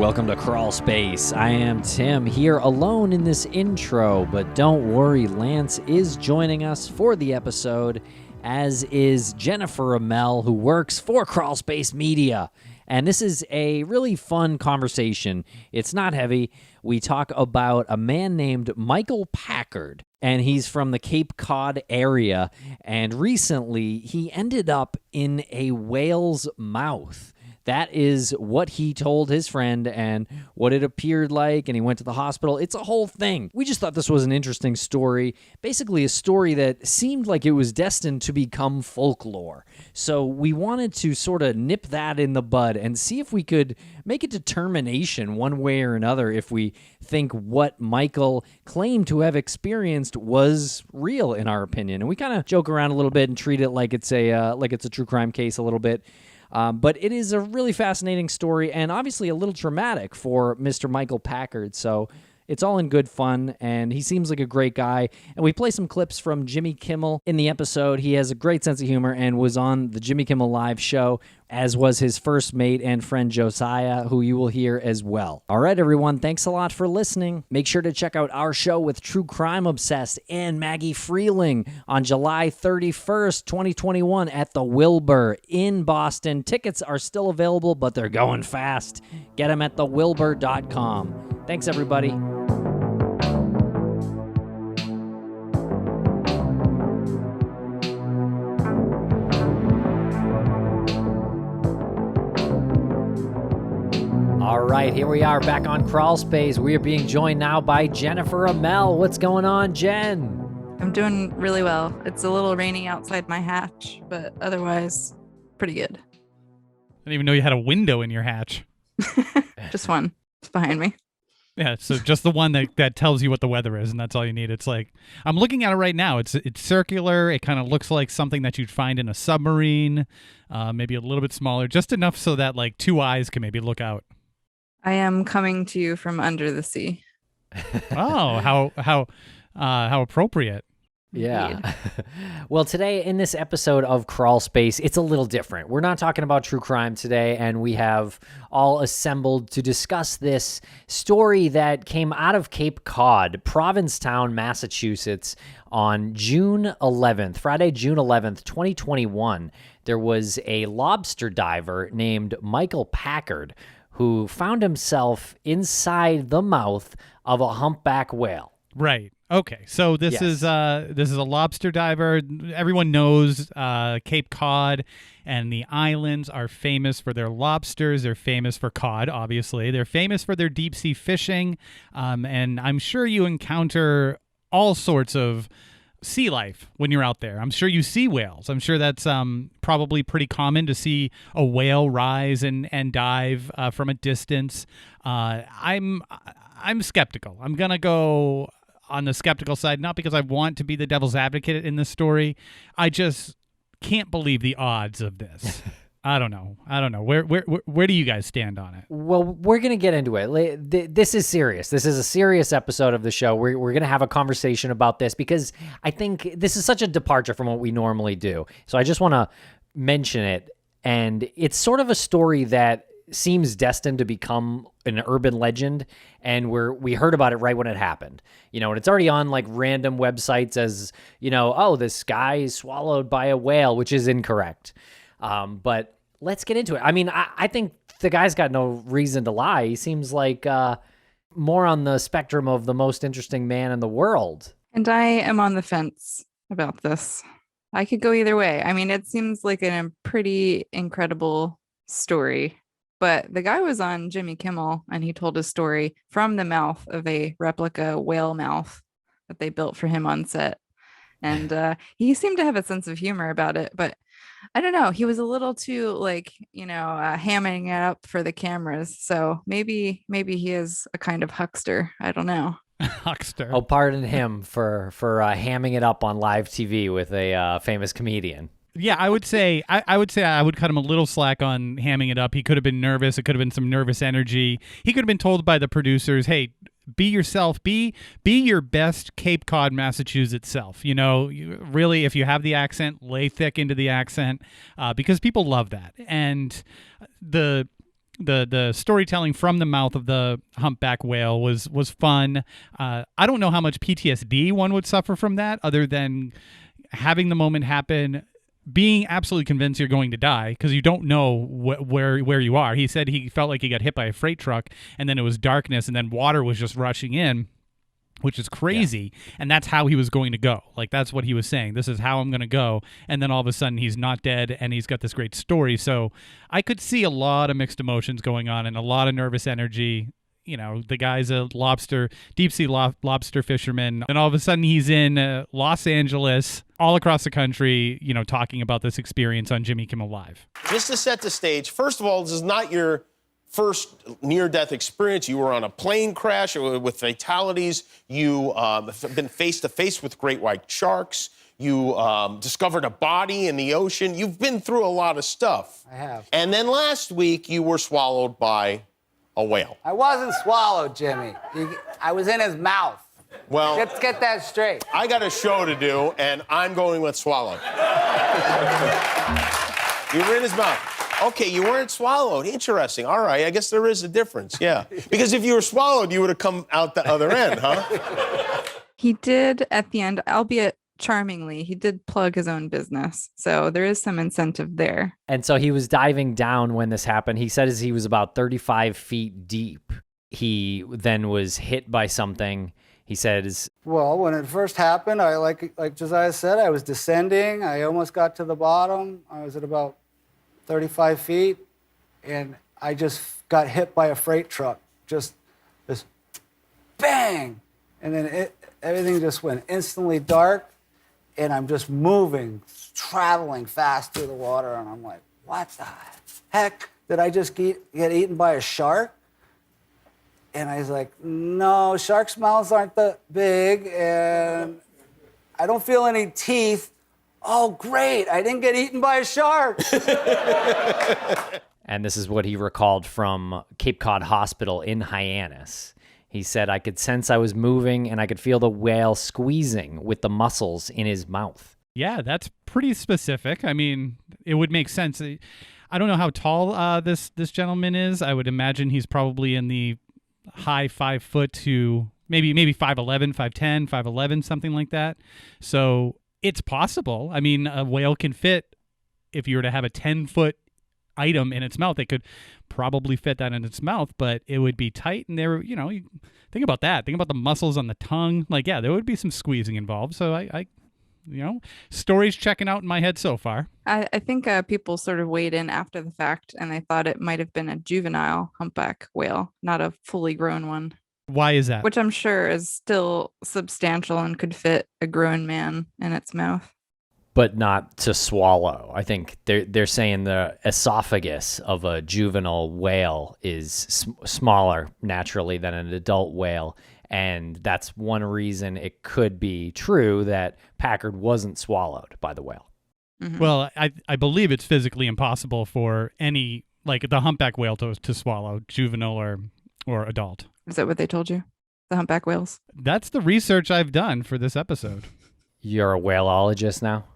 Welcome to Crawlspace. I am Tim, here alone in this intro, but don't worry, Lance is joining us for the episode, as is Jennifer Amell, who works for Crawlspace Media. And this is a really fun conversation. It's not heavy. We talk about a man named Michael Packard, and he's from the Cape Cod area, and recently he ended up in a whale's mouth. That is what he told his friend and what it appeared like, and he went to the hospital. It's a whole thing. We just thought this was an interesting story, basically a story that seemed like it was destined to become folklore. So we wanted to sort of nip that in the bud and see if we could make a determination one way or another if we think what Michael claimed to have experienced was real, in our opinion. And we kind of joke around a little bit and treat it like it's a true crime case a little bit. But it is a really fascinating story and obviously a little traumatic for Mr. Michael Packard. So it's all in good fun, and he seems like a great guy. And we play some clips from Jimmy Kimmel in the episode. He has a great sense of humor and was on the Jimmy Kimmel Live show, as was his first mate and friend Josiah, who you will hear as well. All right, everyone, thanks a lot for listening. Make sure to check out our show with True Crime Obsessed and Maggie Freeling on July 31st, 2021 at the Wilbur in Boston. Tickets are still available, but they're going fast. Get them at thewilbur.com. Thanks, everybody. All right, here we are back on Crawlspace. We are being joined now by Jennifer Amell. What's going on, Jen? I'm doing really well. It's a little rainy outside my hatch, but otherwise, pretty good. I didn't even know you had a window in your hatch. Just one. It's behind me. Yeah, so just the one that tells you what the weather is, and that's all you need. It's like, I'm looking at it right now. It's circular. It kind of looks like something that you'd find in a submarine, maybe a little bit smaller, just enough so that like two eyes can maybe look out. I am coming to you from under the sea. Oh, how appropriate. Yeah. Well, today in this episode of Crawlspace, it's a little different. We're not talking about true crime today, and we have all assembled to discuss this story that came out of Cape Cod, Provincetown, Massachusetts, on June 11th, Friday, June 11th, 2021. There was a lobster diver named Michael Packard who found himself inside the mouth of a humpback whale. Right. Okay. So this is a lobster diver. Everyone knows Cape Cod and the islands are famous for their lobsters. They're famous for cod, obviously. They're famous for their deep sea fishing. And I'm sure you encounter all sorts of sea life when you're out there. I'm sure you see whales. I'm sure that's probably pretty common to see a whale rise and dive from a distance. I'm skeptical. I'm gonna go on the skeptical side, not because I want to be the devil's advocate in this story. I just can't believe the odds of this. I don't know. Where do you guys stand on it? Well, we're going to get into it. This is serious. This is a serious episode of the show. We're going to have a conversation about this because I think this is such a departure from what we normally do. So I just want to mention it. And it's sort of a story that seems destined to become an urban legend, and we heard about it right when it happened. You know, and it's already on like random websites as, you know, oh, this guy is swallowed by a whale, which is incorrect. But let's get into it. I mean, I think the guy's got no reason to lie. He seems like more on the spectrum of the most interesting man in the world. And I am on the fence about this. I could go either way. I mean, it seems like a pretty incredible story. But the guy was on Jimmy Kimmel, and he told his story from the mouth of a replica whale mouth that they built for him on set. And he seemed to have a sense of humor about it, but I don't know. He was a little too hamming it up for the cameras. So maybe he is a kind of huckster. I don't know. Huckster. Oh, pardon him for hamming it up on live TV with a famous comedian. Yeah, I would say I would cut him a little slack on hamming it up. He could have been nervous. It could have been some nervous energy. He could have been told by the producers, "Hey, be yourself. Be your best Cape Cod, Massachusetts self. You know, really, if you have the accent, lay thick into the accent because people love that." And the the storytelling from the mouth of the humpback whale was fun. I don't know how much PTSD one would suffer from that, other than having the moment happen, being absolutely convinced you're going to die because you don't know where you are. He said he felt like he got hit by a freight truck, and then it was darkness, and then water was just rushing in, which is crazy. Yeah. And that's how he was going to go. Like, that's what he was saying. This is how I'm going to go. And then all of a sudden he's not dead, and he's got this great story. So I could see a lot of mixed emotions going on and a lot of nervous energy. You know, the guy's a deep sea lobster fisherman. And all of a sudden he's in Los Angeles, all across the country, you know, talking about this experience on Jimmy Kimmel Live. Just to set the stage, first of all, this is not your first near-death experience. You were on a plane crash with fatalities. You have been face-to-face with great white sharks. You discovered a body in the ocean. You've been through a lot of stuff. I have. And then last week, you were swallowed by a whale. I wasn't swallowed, Jimmy. I was in his mouth. Well, let's get that straight. I got a show to do, and I'm going with swallowed. You were in his mouth. Okay, you weren't swallowed. Interesting. All right, I guess there is a difference, yeah. Because if you were swallowed, you would have come out the other end, huh? He did at the end, albeit charmingly, he did plug his own business. So there is some incentive there. And so he was diving down when this happened. He said he was about 35 feet deep. He then was hit by something. He says, well, when it first happened, I like Josiah said, I was descending. I almost got to the bottom. I was at about 35 feet, and I just got hit by a freight truck. Just this bang! And then everything just went instantly dark, and I'm just moving, traveling fast through the water, and I'm like, what the heck? Did I just get eaten by a shark? And I was like, no, sharks' mouths aren't that big, and I don't feel any teeth. Oh, great, I didn't get eaten by a shark. And this is what he recalled from Cape Cod Hospital in Hyannis. He said, I could sense I was moving, and I could feel the whale squeezing with the muscles in his mouth. Yeah, that's pretty specific. I mean, it would make sense. I don't know how tall this gentleman is. I would imagine he's probably in the high 5 foot to maybe 5'11", 5'10", 5'11", something like that. So it's possible. I mean, a whale can fit, if you were to have a 10-foot item in its mouth, it could probably fit that in its mouth, but it would be tight. And there, you know, you think about that. Think about the muscles on the tongue. Like, yeah, there would be some squeezing involved. So I you know, stories checking out in my head so far. I think people sort of weighed in after the fact, and they thought it might have been a juvenile humpback whale, not a fully grown one. Why is that? Which I'm sure is still substantial and could fit a grown man in its mouth. But not to swallow. I think they're saying the esophagus of a juvenile whale is smaller naturally than an adult whale. And that's one reason it could be true that Packard wasn't swallowed by the whale. Mm-hmm. Well, I believe it's physically impossible for any, like the humpback whale to swallow, juvenile or adult. Is that what they told you? The humpback whales? That's the research I've done for this episode. You're a whaleologist now?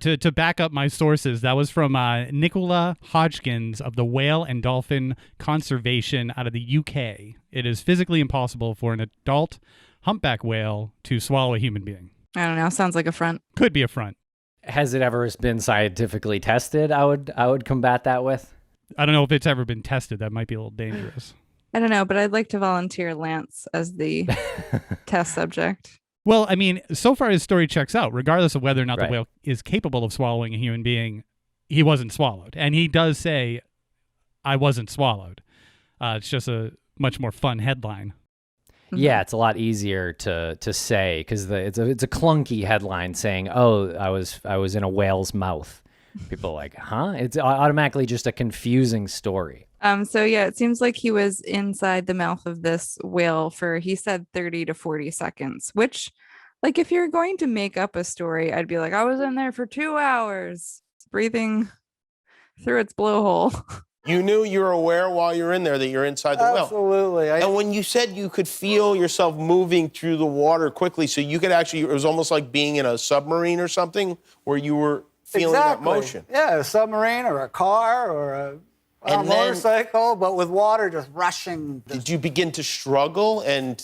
To back up my sources, that was from Nicola Hodgkins of the Whale and Dolphin Conservation out of the UK. It is physically impossible for an adult humpback whale to swallow a human being. I don't know. Sounds like a front. Could be a front. Has it ever been scientifically tested? I would combat that with. I don't know if it's ever been tested. That might be a little dangerous. I don't know, but I'd like to volunteer Lance as the test subject. Well, I mean, so far his story checks out. Regardless of whether or not Right. the whale is capable of swallowing a human being, he wasn't swallowed. And he does say, I wasn't swallowed. It's just a much more fun headline. Yeah, it's a lot easier to say because it's a clunky headline saying, "Oh, I was in a whale's mouth." People are like, "Huh?" It's automatically just a confusing story. So yeah, it seems like he was inside the mouth of this whale for, he said 30 to 40 seconds, which, like, if you're going to make up a story, I'd be like, I was in there for 2 hours breathing through its blowhole. You knew you were aware while you're in there that you're inside the whale. Absolutely. And when you said you could feel yourself moving through the water quickly, so you could actually, it was almost like being in a submarine or something where you were feeling that motion. Yeah, a submarine or a car or On a And then- motorcycle, but with water just rushing. Did you begin to struggle and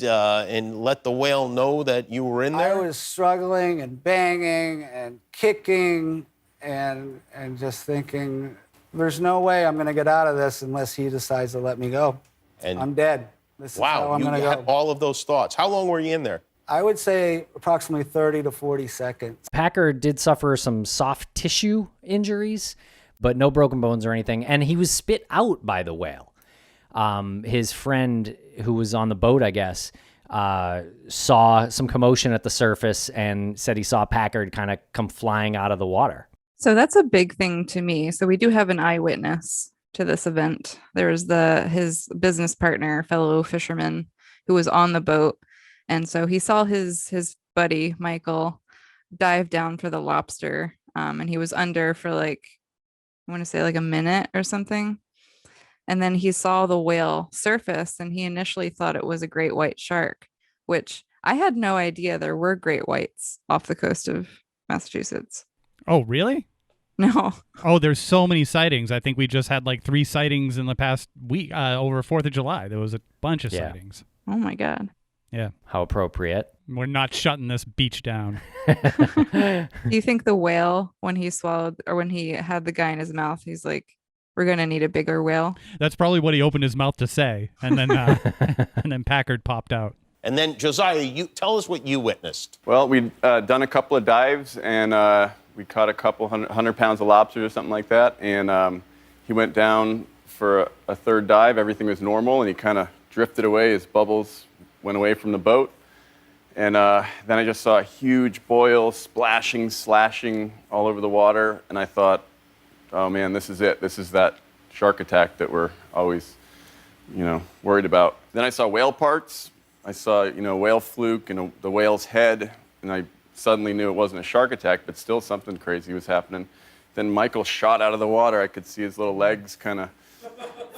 let the whale know that you were in I there? was struggling and banging and kicking and just thinking, there's no way I'm going to get out of this unless he decides to let me go. And- I'm dead. This is how Wow, I'm you going to had go. all of those thoughts. How long were you in there? I would say approximately 30 to 40 seconds. Packard did suffer some soft tissue injuries, but no broken bones or anything. And he was spit out by the whale. His friend who was on the boat, I guess, saw some commotion at the surface and said he saw Packard kind of come flying out of the water. So that's a big thing to me. So we do have an eyewitness to this event. There was his business partner, fellow fisherman, who was on the boat. And so he saw his buddy, Michael, dive down for the lobster. And he was under for I want to say a minute or something. And then he saw the whale surface and he initially thought it was a great white shark, which I had no idea there were great whites off the coast of Massachusetts. Oh, really? No. Oh, there's so many sightings. I think we just had 3 sightings in the past week over 4th of July. There was a bunch of sightings. Oh my God. Yeah. How appropriate. We're not shutting this beach down. Do you think the whale, when he swallowed or when he had the guy in his mouth, he's like, we're going to need a bigger whale? That's probably what he opened his mouth to say. And then and then Packard popped out. And then, Josiah, you tell us what you witnessed. Well, we'd done a couple of dives, and we caught a couple 100 pounds of lobsters or something like that. And he went down for a third dive. Everything was normal, and he kind of drifted away. His bubbles went away from the boat. And then I just saw a huge boil splashing, slashing all over the water. And I thought, oh, man, this is it. This is that shark attack that we're always, worried about. Then I saw whale parts. I saw, whale fluke and the whale's head. And I suddenly knew it wasn't a shark attack, but still something crazy was happening. Then Michael shot out of the water. I could see his little legs kind of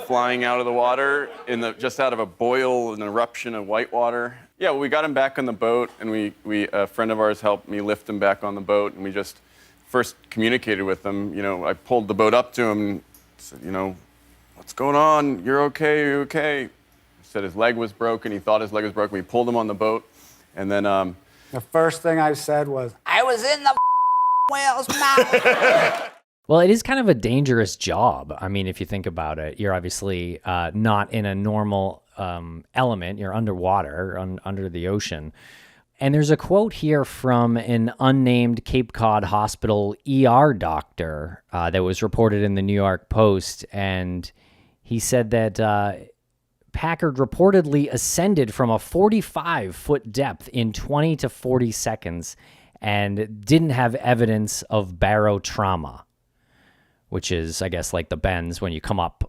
flying out of the water just out of a boil, an eruption of white water. Yeah, well, we got him back on the boat, and we a friend of ours helped me lift him back on the boat, and we just first communicated with him. I pulled the boat up to him and said, what's going on? You're okay? You're okay? He said his leg was broken. He thought his leg was broken. We pulled him on the boat, and then The first thing I said was, I was in the whale's mouth. Well, it is kind of a dangerous job. I mean, if you think about it, you're obviously not in a normal element. You're underwater, under the ocean. And there's a quote here from an unnamed Cape Cod Hospital ER doctor that was reported in the New York Post. And he said that Packard reportedly ascended from a 45-foot depth in 20 to 40 seconds and didn't have evidence of barotrauma, which is, I guess, like the bends when you come up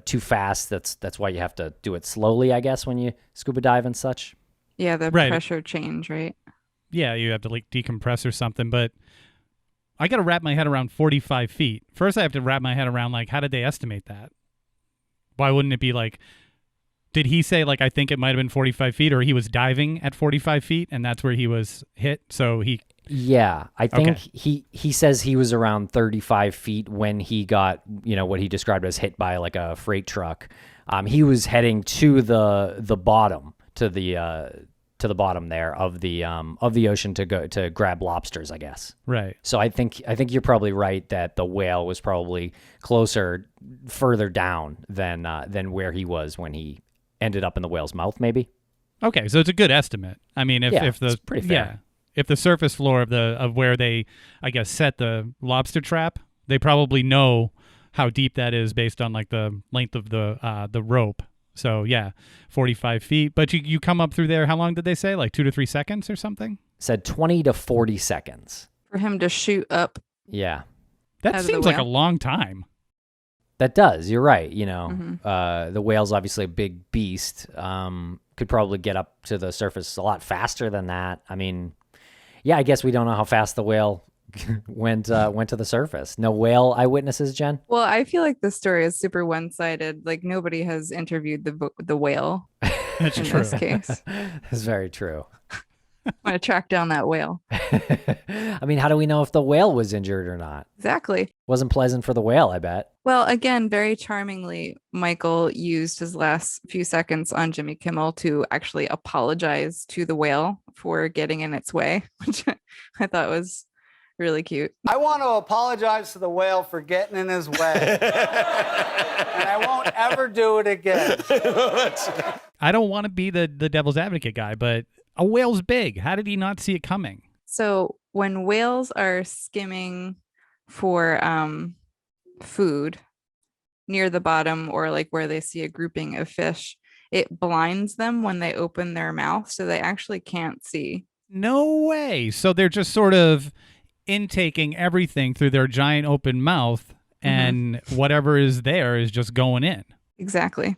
too fast. That's why you have to do it slowly, I guess, when you scuba dive and such. Yeah, the Right. pressure change, right? Yeah, you have to decompress or something, but I got to wrap my head around 45 feet. First, I have to wrap my head around, how did they estimate that? Why wouldn't it be did he say, I think it might have been 45 feet, or he was diving at 45 feet, and that's where he was hit? So he... Yeah, I think Okay. he says he was around 35 feet when he got, what he described as hit by a freight truck. He was heading to the bottom, to the bottom there of the ocean to grab lobsters, I guess. Right. So I think you're probably right that the whale was probably further down than where he was when he ended up in the whale's mouth, maybe. Okay, so it's a good estimate. I mean, if it's pretty fair. If the surface floor of where they, I guess, set the lobster trap, they probably know how deep that is based on the length of the rope. So yeah, 45 feet. But you come up through there. How long did they say? 2 to 3 seconds or something? Said 20 to 40 seconds. For him to shoot up. Yeah. That Out of the seems like a whale. long time. That does. You're right. Mm-hmm. The whale's obviously a big beast. Could probably get up to the surface a lot faster than that. I mean, yeah, I guess we don't know how fast the whale went to the surface. No whale eyewitnesses, Jen? Well, I feel like this story is super one-sided. Nobody has interviewed the whale That's in true. this case. That's very true. Want to track down that whale. I mean, how do we know if the whale was injured or not? Exactly. Wasn't pleasant for the whale, I bet. Well, again, very charmingly, Michael used his last few seconds on Jimmy Kimmel to actually apologize to the whale for getting in its way, which I thought was really cute. I want to apologize to the whale for getting in his way. And I won't ever do it again. I don't want to be the devil's advocate guy, but a whale's big. How did he not see it coming? So when whales are skimming for food near the bottom, or like where they see a grouping of fish, it blinds them when they open their mouth, so they actually can't see. No way. So they're just sort of intaking everything through their giant open mouth, and whatever is there is just going in. Exactly.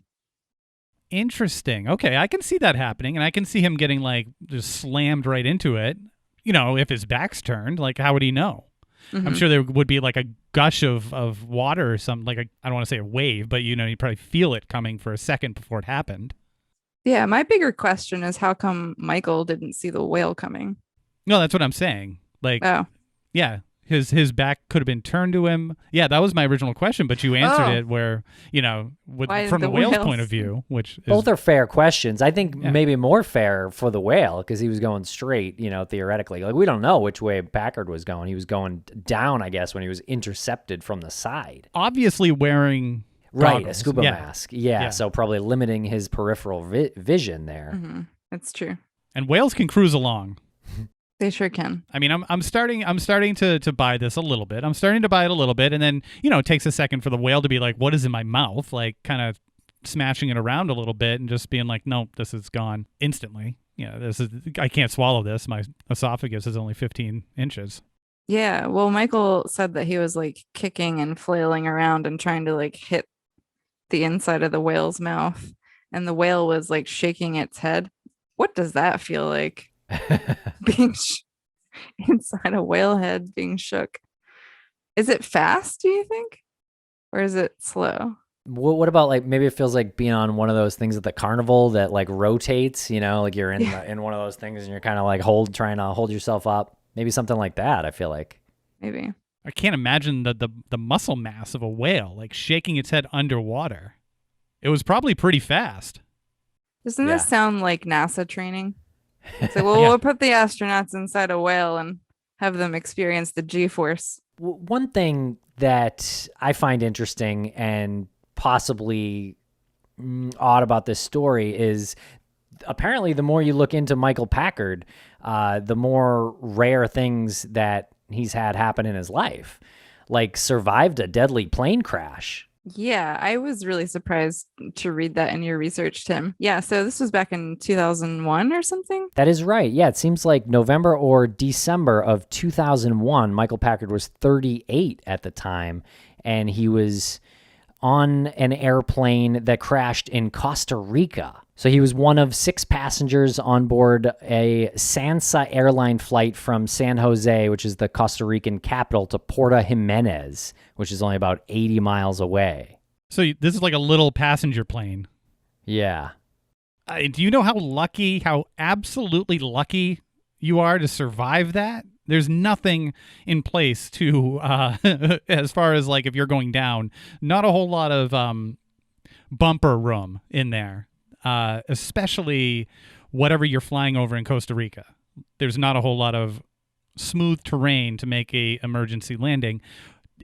Interesting. Okay, I can see that happening, and I can see him getting like just slammed right into it. You know, if his back's turned, like how would he know? I'm sure there would be like a gush of water or something, like I don't want to say a wave, but you know, you probably feel it coming for a second before it happened. Yeah, my bigger question is how come Michael didn't see the whale coming? No, that's what I'm saying. Like, yeah, his back could have been turned to him. Yeah, that was my original question, but you answered it where, you know, from the whale's point of view, which is, both are fair questions. I think maybe more fair for the whale because he was going straight, you know, theoretically. Like, we don't know which way Packard was going. He was going down, I guess, when he was intercepted from the side. Obviously wearing goggles. A scuba mask. Yeah, so probably limiting his peripheral vision there. That's true. And whales can cruise along. They sure can. I mean, I'm starting to buy this a little bit. I'm starting to buy it a little bit, and then, you know, it takes a second for the whale to be like, what is in my mouth? Like, kind of smashing it around a little bit and just being like, nope, this is gone instantly. You know, I can't swallow this. My esophagus is only 15 inches. Yeah, well, Michael said that he was like kicking and flailing around and trying to like hit the inside of the whale's mouth, and the whale was like shaking its head. What does that feel like? Being inside a whale head being shook. Is it fast, do you think? Or is it slow? What about like maybe it feels like being on one of those things at the carnival that like rotates, you know, like you're in one of those things and you're kind of like trying to hold yourself up. Maybe something like that, I feel like. Maybe. I can't imagine the muscle mass of a whale like shaking its head underwater. It was probably pretty fast. Doesn't this sound like NASA training? It's like, well, we'll put the astronauts inside a whale and have them experience the G-force. One thing that I find interesting and possibly odd about this story is apparently the more you look into Michael Packard, the more rare things that he's had happen in his life, like survived a deadly plane crash. Yeah, I was really surprised to read that in your research, Tim. Yeah, so this was back in 2001 or something? That is right. Yeah, it seems like November or December of 2001. Michael Packard was 38 at the time, and he was on an airplane that crashed in Costa Rica. So he was one of 6 passengers on board a Sansa airline flight from San Jose, which is the Costa Rican capital, to Porto Jimenez, which is only about 80 miles away. So this is like a little passenger plane. Yeah. Do you know how absolutely lucky you are to survive that? There's nothing in place to, as far as like if you're going down, not a whole lot of bumper room in there. Especially whatever you're flying over in Costa Rica. There's not a whole lot of smooth terrain to make a emergency landing.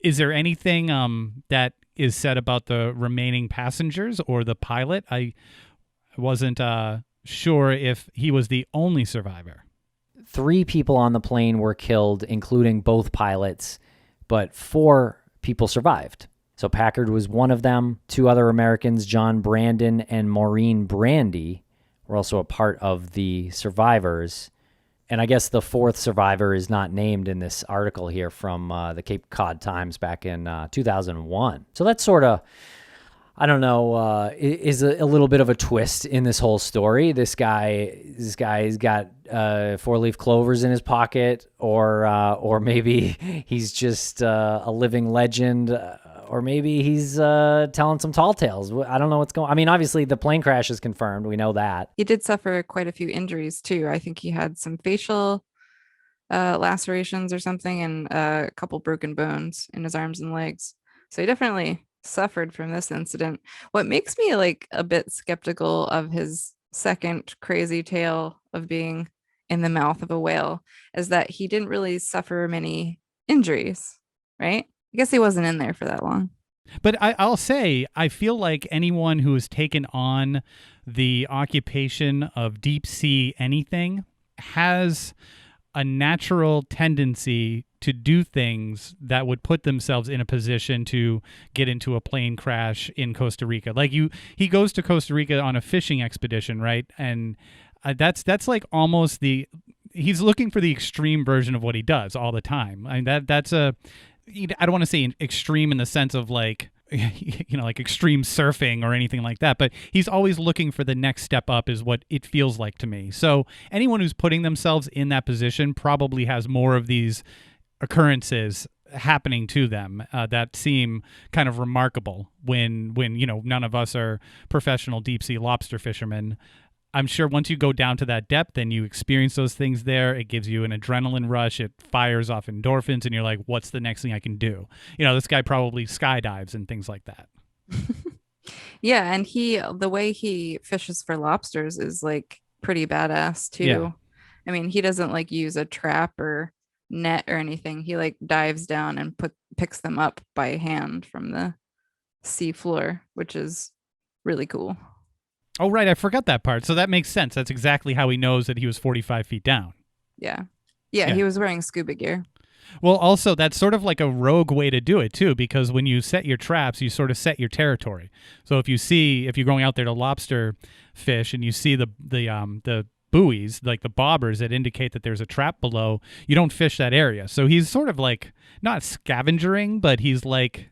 Is there anything that is said about the remaining passengers or the pilot? I wasn't sure if he was the only survivor. 3 people on the plane were killed, including both pilots, but 4 people survived. So Packard was one of them. 2 other Americans, John Brandon and Maureen Brandy, were also a part of the survivors. And I guess the 4th survivor is not named in this article here from the Cape Cod Times back in 2001. So that's sort of, I don't know, is a little bit of a twist in this whole story. This guy's got 4-leaf clovers in his pocket, or maybe he's just a living legend. Or maybe he's telling some tall tales. I don't know what's going on. I mean, obviously, the plane crash is confirmed. We know that. He did suffer quite a few injuries, too. I think he had some facial lacerations or something and a couple broken bones in his arms and legs. So he definitely suffered from this incident. What makes me like a bit skeptical of his second crazy tale of being in the mouth of a whale is that he didn't really suffer many injuries, right? I guess he wasn't in there for that long. But I'll say, I feel like anyone who has taken on the occupation of deep sea anything has a natural tendency to do things that would put themselves in a position to get into a plane crash in Costa Rica. Like he goes to Costa Rica on a fishing expedition, right? And that's like almost he's looking for the extreme version of what he does all the time. I mean, that's I don't want to say extreme in the sense of like, like extreme surfing or anything like that, but he's always looking for the next step up is what it feels like to me. So anyone who's putting themselves in that position probably has more of these occurrences happening to them that seem kind of remarkable when none of us are professional deep sea lobster fishermen. I'm sure once you go down to that depth and you experience those things there, it gives you an adrenaline rush. It fires off endorphins, and you're like, what's the next thing I can do? This guy probably skydives and things like that. Yeah, and the way he fishes for lobsters is like pretty badass too. Yeah. I mean, he doesn't like use a trap or net or anything. He like dives down and picks them up by hand from the sea floor, which is really cool. Oh, right. I forgot that part. So that makes sense. That's exactly how he knows that he was 45 feet down. Yeah. Yeah, he was wearing scuba gear. Well, also, that's sort of like a rogue way to do it, too, because when you set your traps, you sort of set your territory. So if you're going out there to lobster fish and you see the buoys, like the bobbers that indicate that there's a trap below, you don't fish that area. So he's sort of like, not scavenging, but he's like,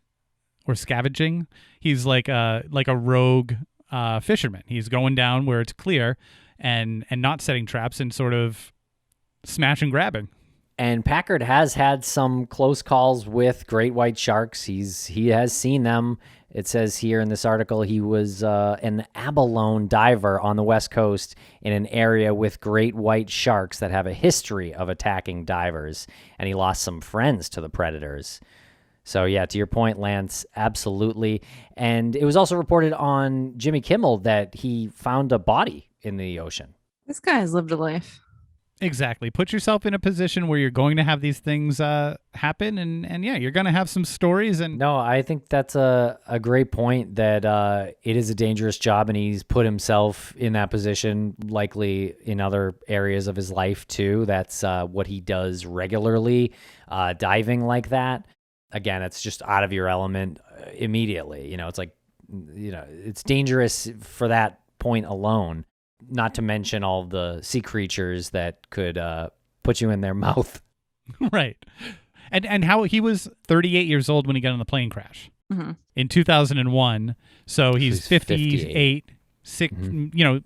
or scavenging. He's like a rogue fisherman. He's going down where it's clear and not setting traps and sort of smash and grabbing. And Packard has had some close calls with great white sharks. He has seen them. It says here in this article he was an abalone diver on the West Coast in an area with great white sharks that have a history of attacking divers, and he lost some friends to the predators. So, yeah, to your point, Lance, absolutely. And it was also reported on Jimmy Kimmel that he found a body in the ocean. This guy has lived a life. Exactly. Put yourself in a position where you're going to have these things happen, and yeah, you're going to have some stories. And no, I think that's a great point that it is a dangerous job, and he's put himself in that position likely in other areas of his life, too. That's what he does regularly, diving like that. Again, it's just out of your element immediately. It's like, it's dangerous for that point alone, not to mention all the sea creatures that could put you in their mouth. Right. And how he was 38 years old when he got in the plane crash in 2001. So he's 58.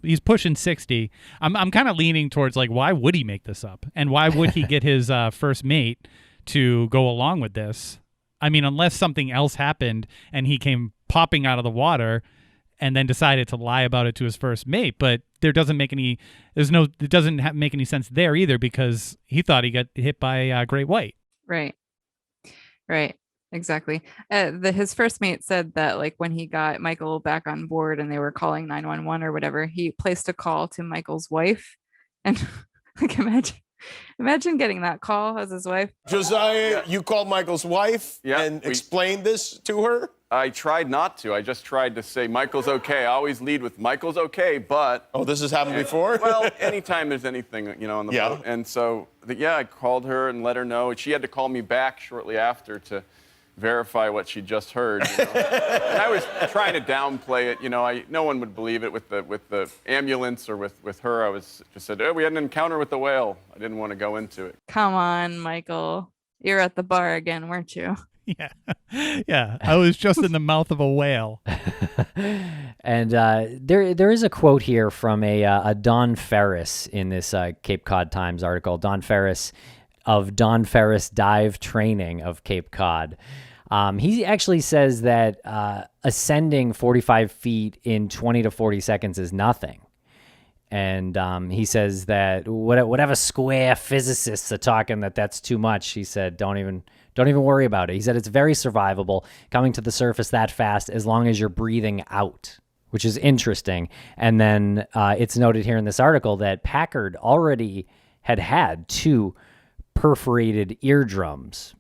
He's pushing 60. I'm kind of leaning towards like, why would he make this up? And why would he get his first mate to go along with this? I mean, unless something else happened and he came popping out of the water and then decided to lie about it to his first mate. But it doesn't make any sense there either, because he thought he got hit by great white. Right. Exactly. His first mate said that like when he got Michael back on board and they were calling 911 or whatever, he placed a call to Michael's wife. And like, imagine getting that call as his wife. Josiah, you called Michael's wife and explained this to her? I tried not to. I just tried to say, Michael's okay. I always lead with, Michael's okay, but... Oh, this has happened before? Well, anytime there's anything, on the boat. And so, I called her and let her know. She had to call me back shortly after to verify what she just heard. And I was trying to downplay it. No one would believe it with the ambulance or with her. I was just said, we had an encounter with the whale. I didn't want to go into it. Come on, Michael. You're at the bar again, weren't you? Yeah. I was just in the mouth of a whale. And there is a quote here from a Don Ferris in this Cape Cod Times article. Don Ferris of Don Ferris Dive Training of Cape Cod. He actually says that ascending 45 feet in 20 to 40 seconds is nothing. And he says that whatever square physicists are talking that's too much, he said, don't even worry about it. He said it's very survivable coming to the surface that fast as long as you're breathing out, which is interesting. And then it's noted here in this article that Packard already had 2 perforated eardrums,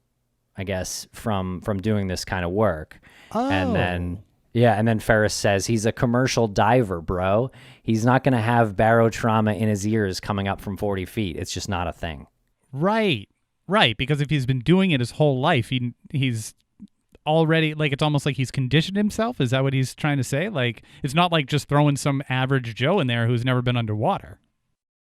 I guess, from doing this kind of work. Oh. And then Ferris says he's a commercial diver, bro. He's not going to have barotrauma in his ears coming up from 40 feet. It's just not a thing. Right. Because if he's been doing it his whole life, he's already, like, it's almost like he's conditioned himself. Is that what he's trying to say? Like, it's not like just throwing some average Joe in there who's never been underwater.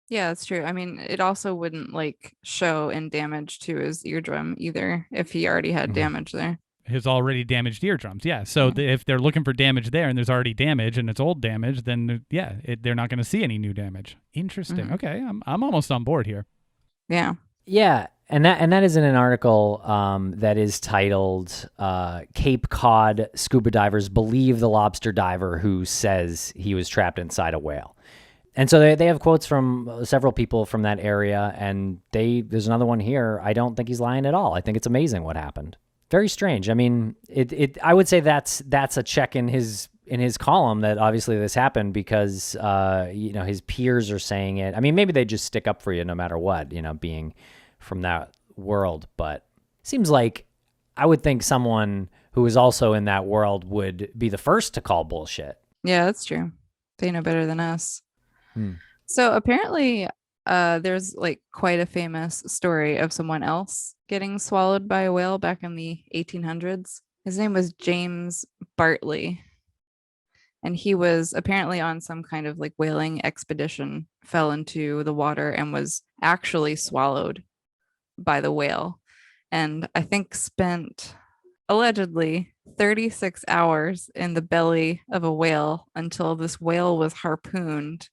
Yeah, that's true. I mean, it also wouldn't like show in damage to his eardrum either if he already had damage there. His already damaged eardrams. Yeah. So if they're looking for damage there and there's already damage and it's old damage, then they're not going to see any new damage. Interesting. Okay. I'm almost on board here. Yeah. Yeah. And that is in an article that is titled Cape Cod Scuba Divers Believe the Lobster Diver Who Says He Was Trapped Inside a Whale. And so they have quotes from several people from that area, and there's another one here. I don't think he's lying at all. I think it's amazing what happened. Very strange. I mean, I would say that's a check in his column that obviously this happened because his peers are saying it. I mean, maybe they just stick up for you no matter what, being from that world. But it seems like I would think someone who is also in that world would be the first to call bullshit. Yeah, that's true. They know better than us. So apparently there's like quite a famous story of someone else getting swallowed by a whale back in the 1800s. His name was James Bartley. And he was apparently on some kind of like whaling expedition, fell into the water and was actually swallowed by the whale. And I think spent allegedly 36 hours in the belly of a whale until this whale was harpooned,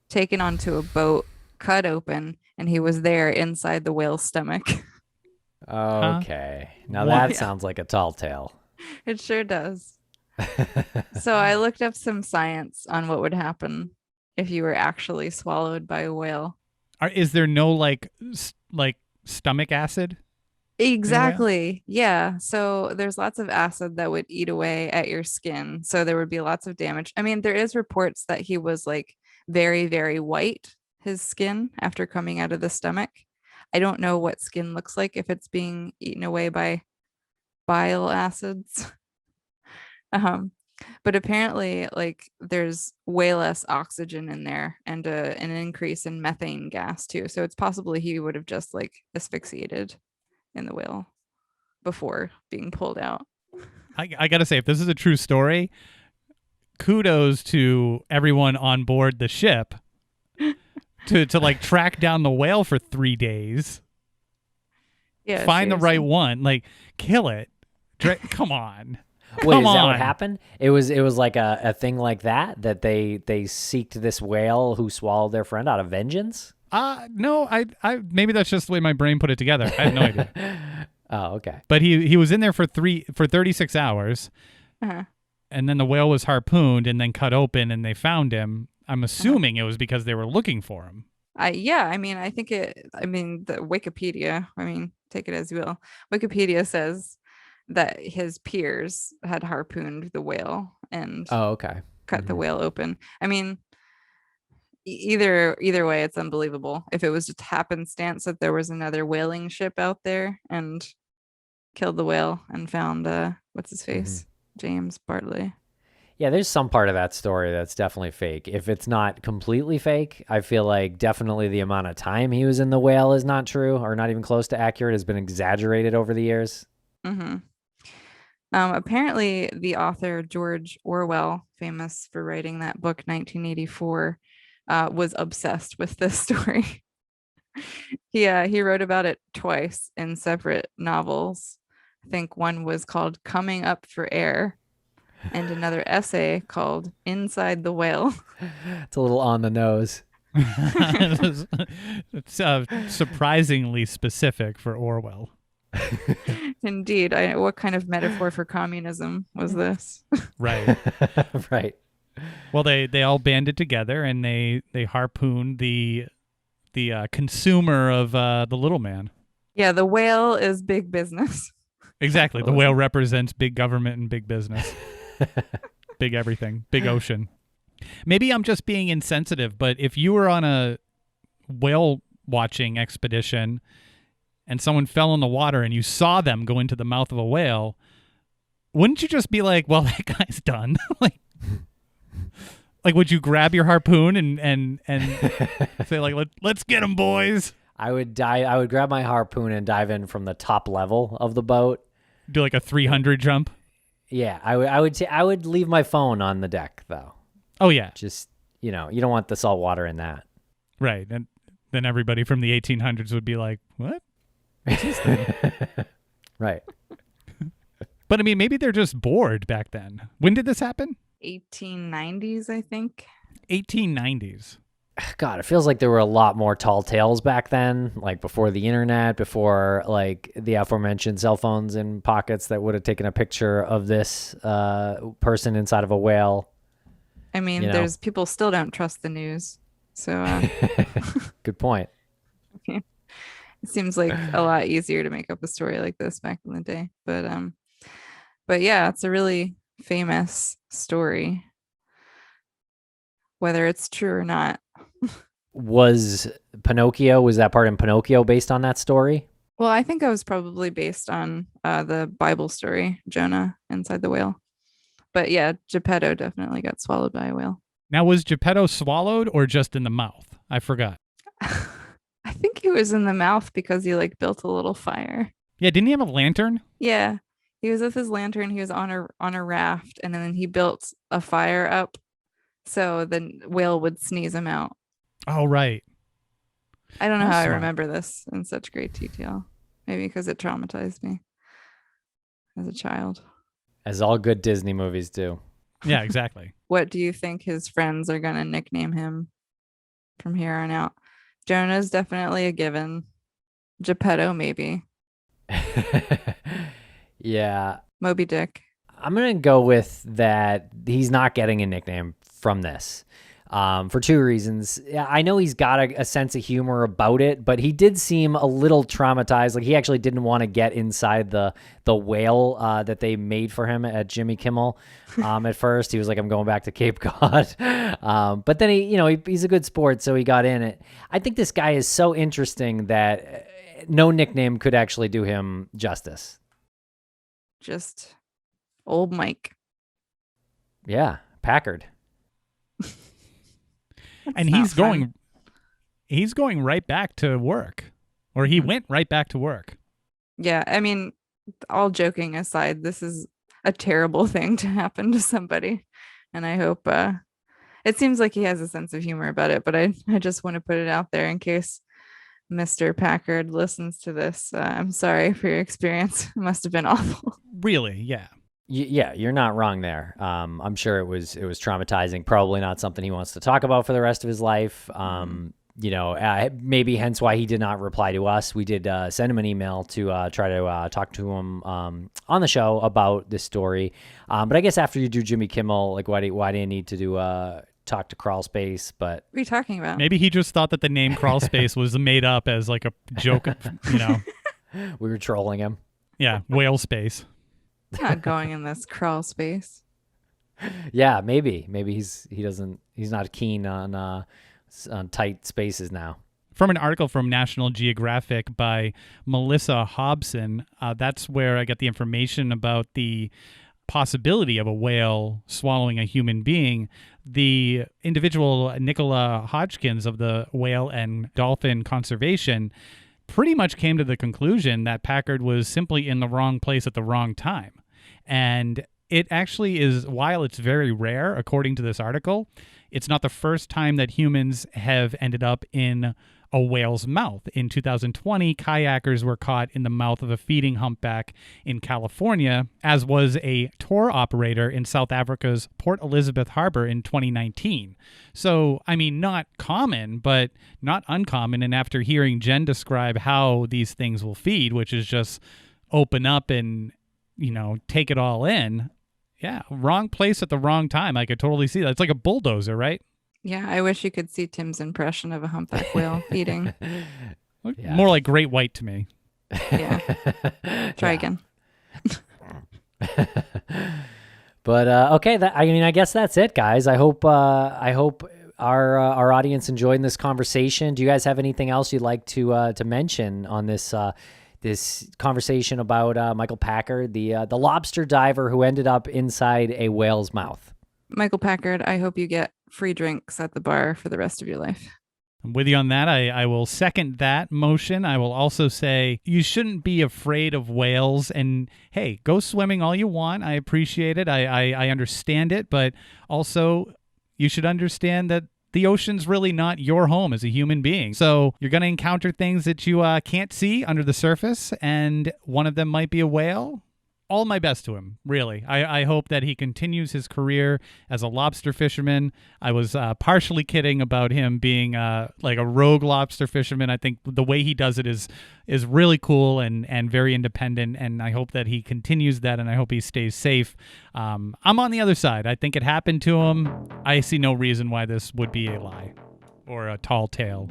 taken onto a boat, cut open, and he was there inside the whale's stomach. Okay. Now that sounds like a tall tale. It sure does. So I looked up some science on what would happen if you were actually swallowed by a whale. Is there no like stomach acid? Exactly. Yeah. So there's lots of acid that would eat away at your skin. So there would be lots of damage. I mean, there is reports that he was like very, very white, his skin after coming out of the stomach. I don't know what skin looks like if it's being eaten away by bile acids. But apparently like there's way less oxygen in there and an increase in methane gas too. So it's possible he would have just like asphyxiated in the whale before being pulled out. I gotta say, if this is a true story, kudos to everyone on board the ship to like track down the whale for 3 days. Yeah, find the right seriously. one, like kill it. Come on. Wait, is Come that on. what happened? It was like a thing like that they seeked this whale who swallowed their friend out of vengeance? No, I maybe that's just the way my brain put it together. I have no idea. Oh, okay. But he was in there for 36 hours. Uh-huh. And then the whale was harpooned and then cut open and they found him. I'm assuming it was because they were looking for him. I think the Wikipedia, take it as you will. Wikipedia says that his peers had harpooned the whale and Oh, okay. cut the whale open. I mean, either way, it's unbelievable. If it was just happenstance that there was another whaling ship out there and killed the whale and found what's his face? James Bartley. Yeah, there's some part of that story that's definitely fake. If it's not completely fake, I feel like definitely the amount of time he was in the whale is not true or not even close to accurate, has been exaggerated over the years. Apparently, the author George Orwell, famous for writing that book 1984, was obsessed with this story. He wrote about it twice in separate novels. I think one was called Coming Up for Air and another essay called Inside the Whale. It's a little on the nose. It's surprisingly specific for Orwell. Indeed. What kind of metaphor for communism was this? Right. Right. Well, they all banded together and they harpooned the consumer of the little man. Yeah, the whale is big business. Exactly. The whale represents big government and big business. Big everything. Big ocean. Maybe I'm just being insensitive, but if you were on a whale watching expedition and someone fell in the water and you saw them go into the mouth of a whale, wouldn't you just be like, well, that guy's done? like would you grab your harpoon and say like, let's get him, boys? I would grab my harpoon and dive in from the top level of the boat. Do like a 300 jump? Yeah, I would leave my phone on the deck though. Oh yeah. Just, you don't want the salt water in that. Right. And then everybody from the 1800s would be like, what? What's this thing? Right. But I mean, maybe they're just bored back then. When did this happen? 1890s, I think. 1890s. God, it feels like there were a lot more tall tales back then, like before the internet, before like the aforementioned cell phones in pockets that would have taken a picture of this person inside of a whale. I mean, there's people still don't trust the news. So Good point. it seems like a lot easier to make up a story like this back in the day. But yeah, it's a really famous story, whether it's true or not. Was that part in Pinocchio based on that story? Well, I think it was probably based on the Bible story, Jonah inside the whale. But yeah, Geppetto definitely got swallowed by a whale. Now, was Geppetto swallowed or just in the mouth? I forgot. I think he was in the mouth because he like built a little fire. Yeah, didn't he have a lantern? Yeah, he was with his lantern. He was on a raft, and then he built a fire up so the whale would sneeze him out. Oh, right. I don't know That's how I smart. remember this in such great detail. Maybe because it traumatized me as a child. As all good Disney movies do. Yeah, exactly. What do you think his friends are going to nickname him from here on out? Jonah's definitely a given. Geppetto, maybe. Yeah. Moby Dick. I'm going to go with that he's not getting a nickname from this for two reasons. I know he's got a sense of humor about it, but he did seem a little traumatized. Like he actually didn't want to get inside the whale that they made for him at Jimmy Kimmel. At first, he was like, I'm going back to Cape Cod. But then he's a good sport, so he got in it. I think this guy is so interesting that no nickname could actually do him justice. Just old Mike. Yeah, Packard. And he's going right back to work, or he went right back to work. Yeah, I mean, all joking aside, this is a terrible thing to happen to somebody, and I hope it seems like he has a sense of humor about it, but I just want to put it out there in case Mr. Packard listens to this. I'm sorry for your experience. It must have been awful. Really? Yeah. Yeah, you're not wrong there. I'm sure it was traumatizing. Probably not something he wants to talk about for the rest of his life. Maybe hence why he did not reply to us. We did send him an email to try to talk to him on the show about this story. But I guess after you do Jimmy Kimmel, like why do you need to do talk to Crawlspace? But What are you talking about? Maybe he just thought that the name Crawlspace was made up as like a joke. We were trolling him. Yeah, whale space. Not going in this crawl space. Yeah, maybe he's not keen on tight spaces now. From an article from National Geographic by Melissa Hobson, that's where I get the information about the possibility of a whale swallowing a human being. The individual Nicola Hodgkins of the Whale and Dolphin Conservation pretty much came to the conclusion that Packard was simply in the wrong place at the wrong time. And it actually is, while it's very rare, according to this article, it's not the first time that humans have ended up in a whale's mouth. In 2020, kayakers were caught in the mouth of a feeding humpback in California, as was a tour operator in South Africa's Port Elizabeth Harbor in 2019. So, I mean, not common, but not uncommon. And after hearing Jen describe how these things will feed, which is just open up and, take it all in, yeah, wrong place at the wrong time. I could totally see that. It's like a bulldozer, right? Yeah, I wish you could see Tim's impression of a humpback whale feeding. Yeah. More like great white to me. Yeah. Try again. But okay, I guess that's it, guys. I hope our audience enjoyed this conversation. Do you guys have anything else you'd like to mention on this this conversation about Michael Packard, the lobster diver who ended up inside a whale's mouth? Michael Packard, I hope you get free drinks at the bar for the rest of your life. I'm with you on that. I will second that motion. I will also say you shouldn't be afraid of whales. And hey, go swimming all you want. I appreciate it. I understand it. But also, you should understand that the ocean's really not your home as a human being. So you're going to encounter things that you can't see under the surface. And one of them might be a whale. All my best to him, really. I hope that he continues his career as a lobster fisherman. I was partially kidding about him being like a rogue lobster fisherman. I think the way he does it is really cool and very independent, and I hope that he continues that, and I hope he stays safe. I'm on the other side. I think it happened to him. I see no reason why this would be a lie or a tall tale.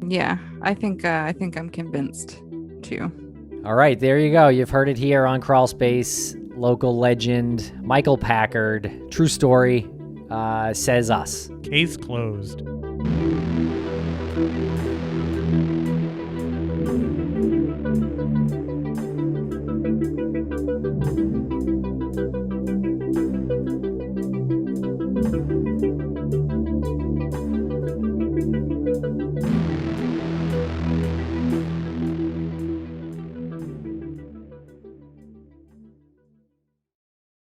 Yeah, I think I'm convinced too. All right, there you go. You've heard it here on Crawlspace. Local legend Michael Packard, true story, says us. Case closed.